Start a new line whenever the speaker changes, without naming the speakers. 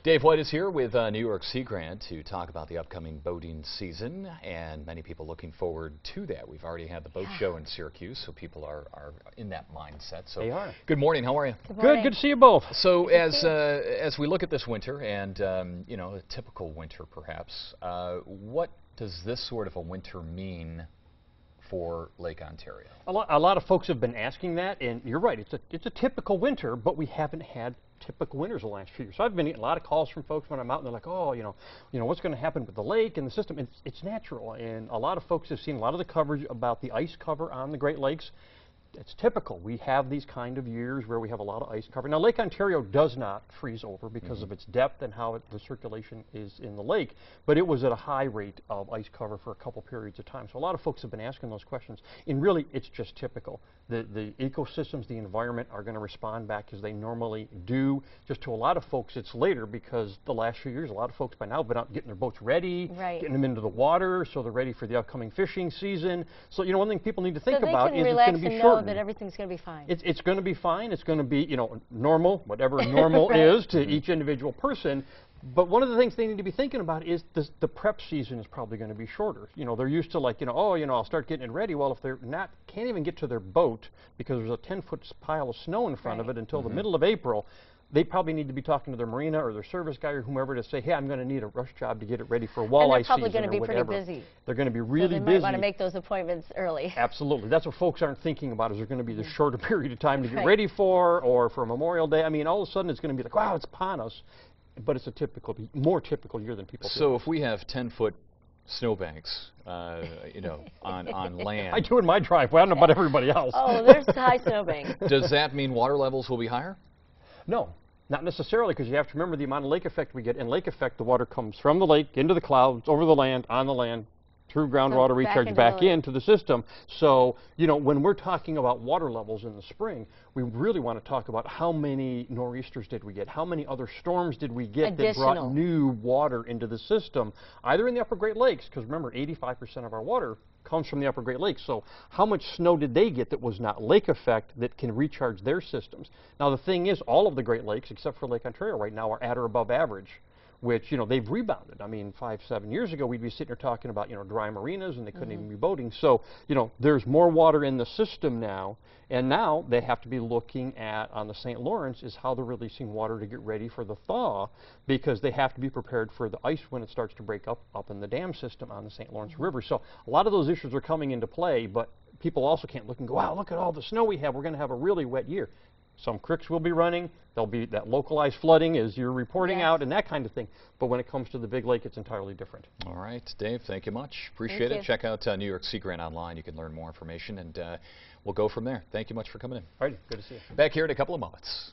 Dave White is here with New York Sea Grant to talk about the upcoming boating season, and many people looking forward to that. We've already had the boat show in Syracuse, so people are in that mindset. So
they are.
Good morning. How are you?
Good morning.
Good to see you both.
So as we look at this winter, and you know, a typical winter perhaps, what does this sort of a winter mean for Lake Ontario?
A lot of folks have been asking that, and you're right. It's a typical winter, but we haven't had typical winters the last few years. So I've been getting a lot of calls from folks when I'm out, and they're like, "Oh, you know, what's going to happen with the lake and the system?" It's natural, and a lot of folks have seen a lot of the coverage about the ice cover on the Great Lakes. It's typical. We have these kind of years where we have a lot of ice cover. Now, Lake Ontario does not freeze over because of its depth and how the circulation is in the lake, but it was at a high rate of ice cover for a couple periods of time. So a lot of folks have been asking those questions, and really, it's just typical. The ecosystems, the environment are going to respond back as they normally do. Just to a lot of folks, it's later because the last few years, a lot of folks by now have been out getting their boats ready, getting them into the water, so they're ready for the upcoming fishing season. So, one thing people need to think about is it's going to be shortened.
That everything's going to be fine.
It's going to be fine. It's going to be, normal, whatever normal is to each individual person. But one of the things they need to be thinking about is the prep season is probably going to be shorter. They're used to I'll start getting it ready. Well, if they're can't even get to their boat because there's a 10-foot pile of snow in front of it until the middle of April, they probably need to be talking to their marina or their service guy or whomever to say, hey, I'm going to need a rush job to get it ready for walleye season.
And they're probably going to be pretty busy.
They're going to be really busy.
So they might want to make those appointments early.
Absolutely. That's what folks aren't thinking about, is there going to be this shorter period of time to get ready for, or for Memorial Day. I mean, all of a sudden it's going to be like, wow, it's upon us. But it's a more typical year than people think.
So if we have 10-foot snowbanks, on land.
I do in my driveway. I don't know about everybody else.
Oh, there's high snowbanks.
Does that mean water levels will be higher?
No, not necessarily, because you have to remember the amount of lake effect we get. In lake effect, the water comes from the lake, into the clouds, over the land, on the land, through groundwater recharge back into the system. So, when we're talking about water levels in the spring, we really want to talk about how many nor'easters did we get, how many other storms did we get that brought new water into the system, either in the upper Great Lakes, because remember, 85% of our water comes from the upper Great Lakes. So how much snow did they get that was not lake effect that can recharge their systems? Now, the thing is, all of the Great Lakes, except for Lake Ontario right now, are at or above average, which, they've rebounded. I mean, 5-7 years ago, we'd be sitting here talking about, dry marinas, and they couldn't even be boating. So, there's more water in the system now, and now they have to be looking at, on the St. Lawrence, is how they're releasing water to get ready for the thaw, because they have to be prepared for the ice when it starts to break up in the dam system on the St. Lawrence River. So a lot of those issues are coming into play, but people also can't look and go, wow, look at all the snow we have. We're going to have a really wet year. Some creeks will be running. There'll be that localized flooding as you're reporting out and that kind of thing. But when it comes to the big lake, it's entirely different.
All right, Dave, thank you much. Appreciate it. Check out New York Sea Grant online. You can learn more information, and we'll go from there. Thank you much for coming in.
All right, good to see you.
Back here in a couple of moments.